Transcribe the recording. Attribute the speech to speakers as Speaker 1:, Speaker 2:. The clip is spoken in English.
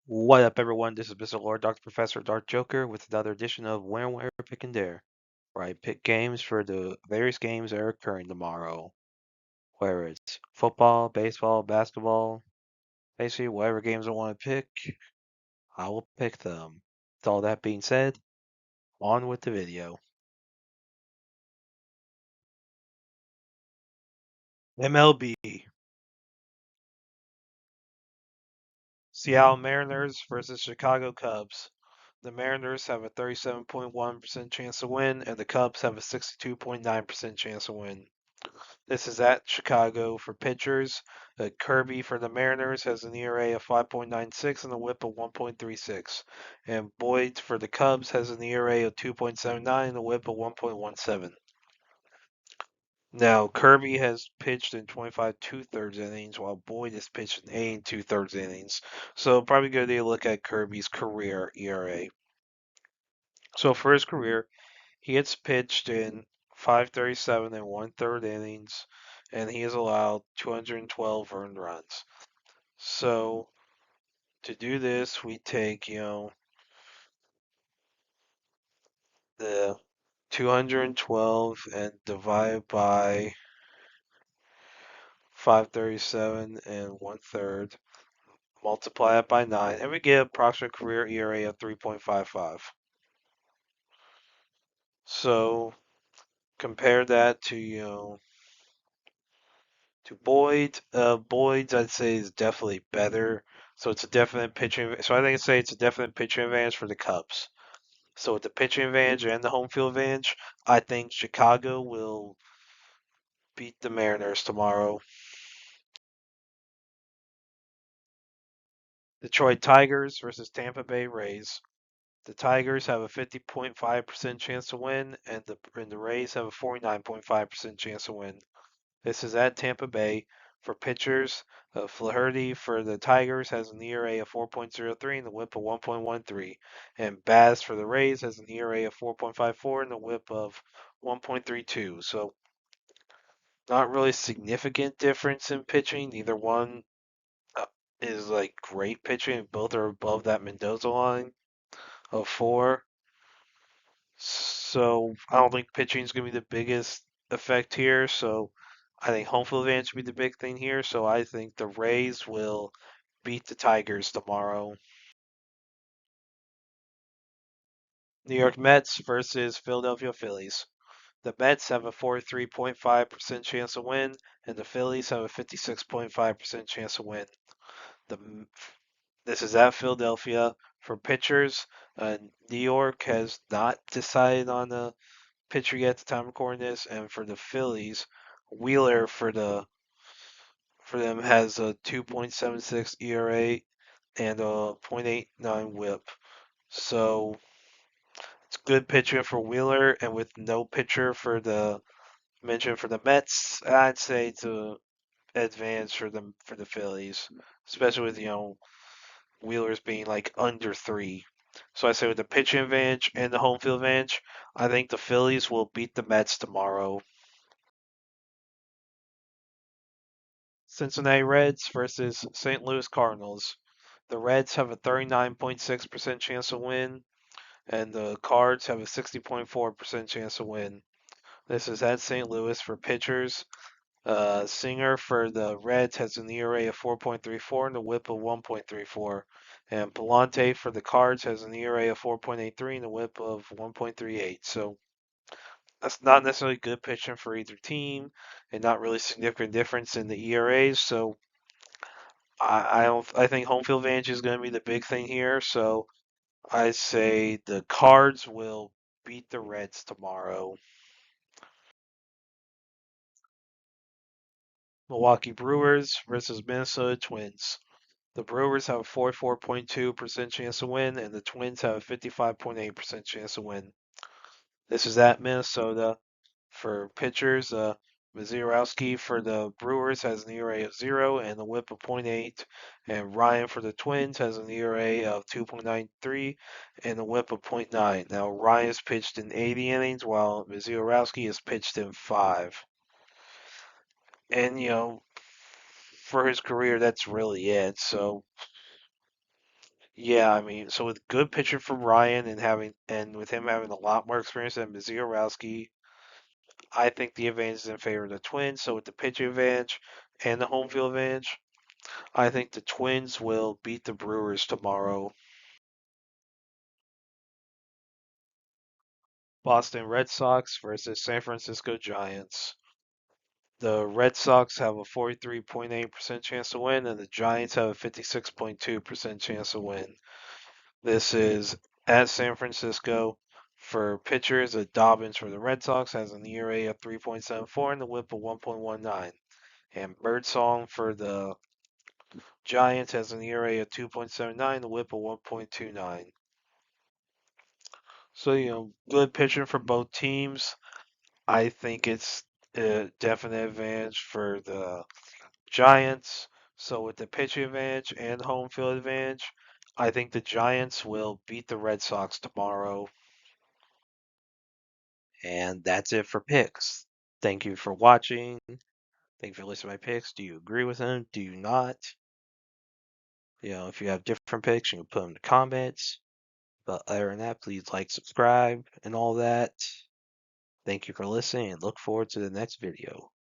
Speaker 1: What up, everyone? This is Mr. Lord, Dr. Professor, Dark Joker, with another edition of Where, Pick, and Dare, where I pick games for the various games that are occurring tomorrow. Whether it's football, baseball, basketball, basically whatever games I want to pick, I will pick them. With all that being said, on with the video. MLB. Seattle Mariners versus Chicago Cubs. The Mariners have a 37.1% chance to win, and the Cubs have a 62.9% chance to win. This is at Chicago for pitchers. Kirby for the Mariners has an ERA of 5.96 and a WHIP of 1.36. And Boyd for the Cubs has an ERA of 2.79 and a WHIP of 1.17. Now, Kirby has pitched in 25 2/3 innings, while Boyd has pitched in 8 and 2/3 innings. So, probably good to look at Kirby's career ERA. So, for his career, he gets pitched in 537 and 1/3 innings, and he has allowed 212 earned runs. So to do this, we take, the 212 and divide by 537 and 1/3, multiply it by 9, and we get approximate career ERA of 3.55. So compare that to, to Boyd. Boyd's, I'd say, is definitely better. So it's a definite pitching. So I think I'd say it's a definite pitching advantage for the Cubs. So with the pitching advantage and the home field advantage, I think Chicago will beat the Mariners tomorrow. Detroit Tigers versus Tampa Bay Rays. The Tigers have a 50.5% chance to win, and the Rays have a 49.5% chance to win. This is at Tampa Bay. For pitchers, Flaherty for the Tigers has an ERA of 4.03 and a WHIP of 1.13. And Baz for the Rays has an ERA of 4.54 and a WHIP of 1.32. So, not really significant difference in pitching. Neither one uh, is like great pitching. Both are above that Mendoza line of 4. So I don't think pitching is going to be the biggest effect here. So I think home field advantage will be the big thing here. So I think the Rays will beat the Tigers tomorrow. New York Mets versus Philadelphia Phillies. The Mets have a 43.5% chance to win, and the Phillies have a 56.5% chance to win. The This is at Philadelphia. For pitchers, New York has not decided on a pitcher yet at the time of recording this, and for the Phillies, Wheeler for them has a 2.76 ERA and a .89 WHIP. So it's good pitching for Wheeler, and with no pitcher for the mentioned for the Mets, I'd say it's a advantage for the Phillies, especially with Wheeler's being like under 3. So I say with the pitching advantage and the home field advantage, I think the Phillies will beat the Mets tomorrow. Cincinnati Reds versus St. Louis Cardinals. The Reds have a 39.6% chance to win, and the Cards have a 60.4% chance to win. This is at St. Louis for pitchers. Singer for the Reds has an ERA of 4.34 and a WHIP of 1.34. And Palante for the Cards has an ERA of 4.83 and a WHIP of 1.38. So that's not necessarily good pitching for either team, and not really significant difference in the ERAs. So I don't. I think home field advantage is going to be the big thing here. So I say the Cards will beat the Reds tomorrow. Milwaukee Brewers versus Minnesota Twins. The Brewers have a 44.2% chance to win, and the Twins have a 55.8% chance to win. This is at Minnesota. For pitchers, Mazeroski for the Brewers has an ERA of 0 and a WHIP of .8, and Ryan for the Twins has an ERA of 2.93 and a WHIP of .9. Now Ryan's pitched in 80 innings, while Mazeroski has pitched in 5. And for his career, that's really it. So Yeah, I mean, so with good pitcher for Ryan and with him having a lot more experience than Mizorowski, I think the advantage is in favor of the Twins. So with the pitching advantage and the home field advantage, I think the Twins will beat the Brewers tomorrow. Boston Red Sox versus San Francisco Giants. The Red Sox have a 43.8% chance to win, and the Giants have a 56.2% chance to win. This is at San Francisco. For pitchers, Dobbins for the Red Sox has an ERA of 3.74 and the WHIP of 1.19. And Birdsong for the Giants has an ERA of 2.79, the WHIP of 1.29. So, good pitching for both teams. I think it's a definite advantage for the Giants. So, with the pitching advantage and home field advantage, I think the Giants will beat the Red Sox tomorrow. And that's it for picks. Thank you for watching. Thank you for listening to my picks. Do you agree with them? Do you not? If you have different picks, you can put them in the comments. But other than that, please like, subscribe, and all that. Thank you for listening and look forward to the next video.